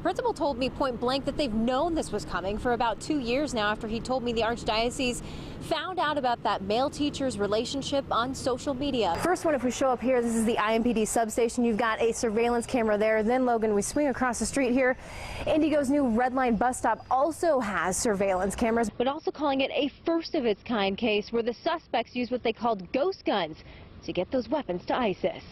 principal told me point blank that they've known this was coming for about 2 years now, after he told me the Archdiocese found out about that male teacher's relationship on social media. First one, if we show up here, this is the IMPD substation. You've got a surveillance camera there. Then, Logan, we swing across the street here. Indigo's new Red Line bus stop also has surveillance cameras, but also calling it a first of its kind case where the suspects used what they called ghost guns to get those weapons to ISIS.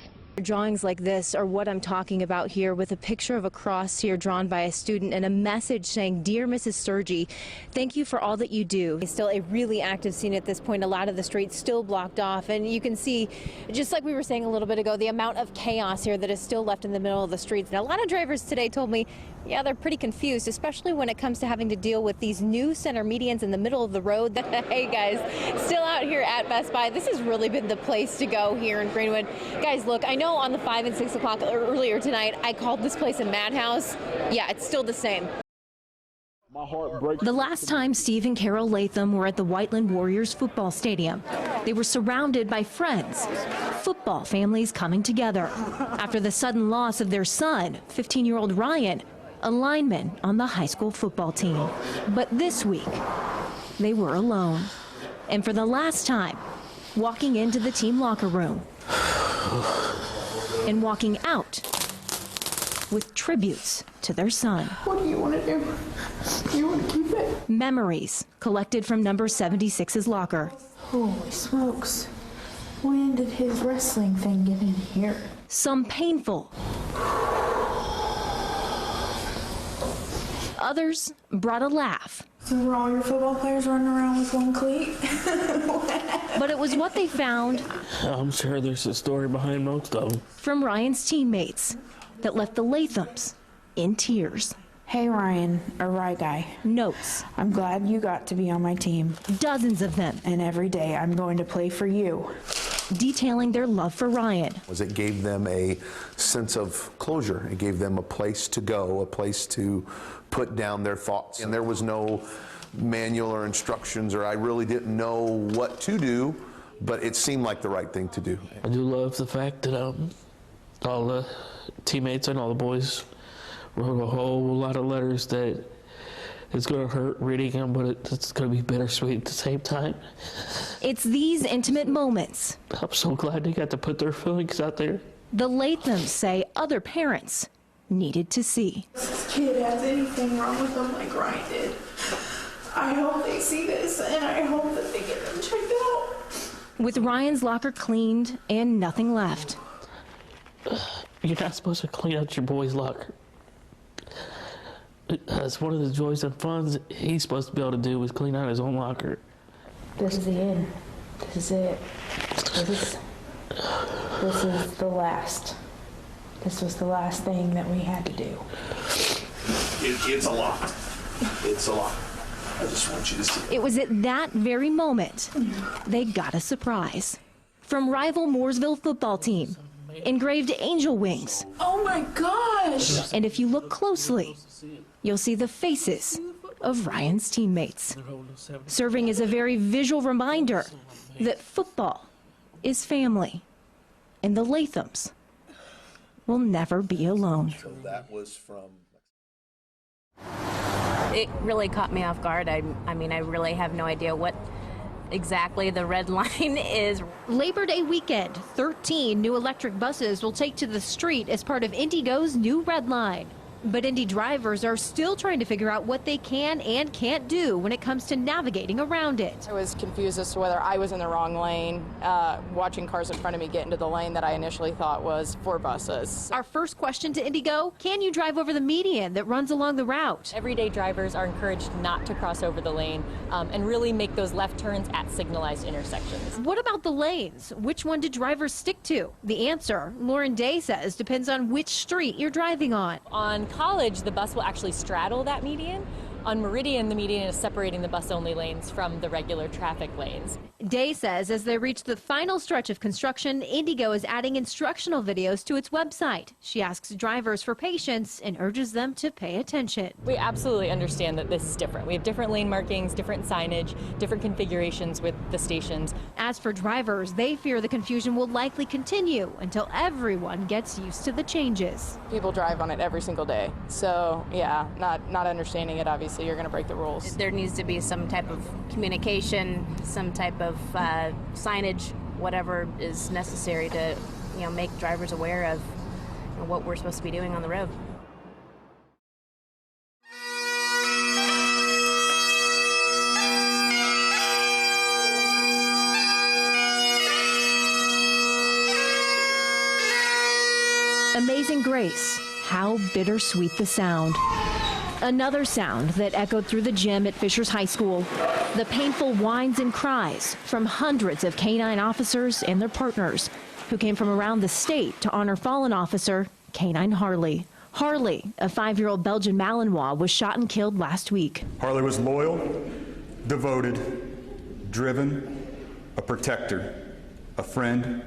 Drawings like this are what I'm talking about here, with a picture of a cross here drawn by a student and a message saying, "Dear Mrs. Sturgey, thank you for all that you do." It's still a really active scene at this point. A lot of the streets still blocked off, and you can see, just like we were saying a little bit ago, the amount of chaos here that is still left in the middle of the streets. And a lot of drivers today told me, yeah, they're pretty confused, especially when it comes to having to deal with these new center medians in the middle of the road. Hey guys, still out here at Best Buy. This has really been the place to go here in Greenwood. Guys, look, I know on the 5 and 6 o'clock earlier tonight, I called this place a madhouse. Yeah, it's still the same. My heart breaks. The last time Steve and Carol Latham were at the Whiteland Warriors football stadium, they were surrounded by friends, football families coming together after the sudden loss of their son, 15-year-old Ryan, a lineman on the high school football team. But this week, they were alone. And for the last time, walking into the team locker room and walking out with tributes to their son. What do you want to do? You want to keep it? Memories collected from number 76's locker. Holy smokes. When did his wrestling thing get in here? Some painful. Others brought a laugh. So were all your football players running around with one cleat? But it was what they found. I'm sure there's a story behind most of them. From Ryan's teammates that left the Lathams in tears. Hey Ryan, or Rye Guy. Notes. I'm glad you got to be on my team. Dozens of them. And every day I'm going to play for you. Detailing their love for Ryan. It gave them a sense of closure. It gave them a place to go, a place to put down their thoughts. And there was no manual or instructions, or I really didn't know what to do, but it seemed like the right thing to do. I do love the fact that all the teammates and all the boys wrote a whole lot of letters that it's going to hurt reading them, but it's going to be bittersweet at the same time. It's these intimate moments. I'm so glad they got to put their feelings out there. The Lathams say other parents needed to see. If this kid has anything wrong with them like Ryan did, I hope they see this, and I hope that they get them checked out. With Ryan's locker cleaned and nothing left. You're not supposed to clean out your boy's locker. That's one of the joys and funs he's supposed to be able to do, is clean out his own locker. This is the end. This is it. This is the last. This was the last thing that we had to do. It's a lot. It's a lot. I just want you to see. It was at that very moment they got a surprise. From rival Mooresville football team, engraved angel wings. Oh my gosh! And if you look closely, you'll see the faces of Ryan's teammates, serving as a very visual reminder that football is family, and the Lathams will never be alone. So that was from... It really caught me off guard. I mean, I really have no idea what exactly the red line is. Labor Day weekend, 13 new electric buses will take to the street as part of Indigo's new Red Line. But Indy drivers are still trying to figure out what they can and can't do when it comes to navigating around it. I was confused as to whether I was in the wrong lane, watching cars in front of me get into the lane that I initially thought was for buses. Our first question to Indigo, can you drive over the median that runs along the route? Everyday drivers are encouraged not to cross over the lane and really make those left turns at signalized intersections. What about the lanes? Which one do drivers stick to? The answer, Lauren Day says, depends on which street you're driving on. On College, the bus will actually straddle that median, On Meridian, the median is separating the bus-only lanes from the regular traffic lanes. Day says as they reach the final stretch of construction, Indigo is adding instructional videos to its website. She asks drivers for patience and urges them to pay attention. We absolutely understand that this is different. We have different lane markings, different signage, different configurations with the stations. As for drivers, they fear the confusion will likely continue until everyone gets used to the changes. People drive on it every single day. So yeah, not understanding it, obviously you're going to break the rules. There needs to be some type of communication, some type of signage, whatever is necessary to, make drivers aware of what we're supposed to be doing on the road. Amazing Grace, how bittersweet the sound. Another sound that echoed through the gym at Fishers High School. The painful whines and cries from hundreds of K-9 officers and their partners who came from around the state to honor fallen officer K-9 Harley. Harley, a 5-year-old Belgian Malinois, was shot and killed last week. Harley was loyal, devoted, driven, a protector, a friend,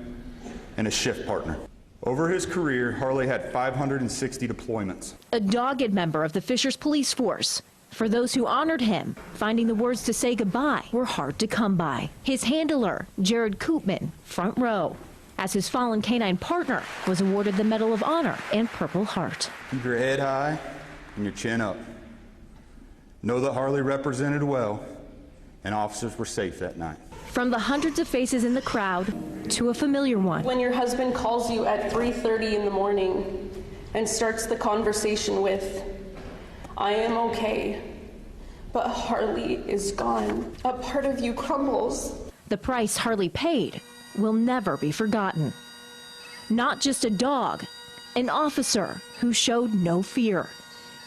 and a shift partner. Over his career, Harley had 560 deployments. A dogged member of the Fishers police force. For those who honored him, finding the words to say goodbye were hard to come by. His handler, Jared Koopman, front row, as his fallen K-9 partner was awarded the Medal of Honor and Purple Heart. Keep your head high and your chin up. Know that Harley represented well, and officers were safe that night. From the hundreds of faces in the crowd to a familiar one. When your husband calls you at 3:30 in the morning and starts the conversation with, "I am okay, but Harley is gone," a part of you crumbles. The price Harley paid will never be forgotten. Not just a dog, an officer who showed no fear,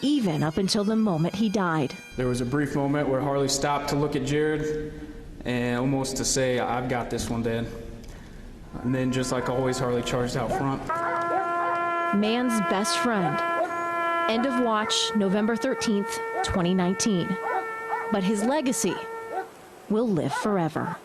even up until the moment he died. There was a brief moment where Harley stopped to look at Jared and almost to say, "I've got this one, Dad." And then just like always, Harley charged out front. Man's best friend. End of watch, November 13th, 2019. But his legacy will live forever.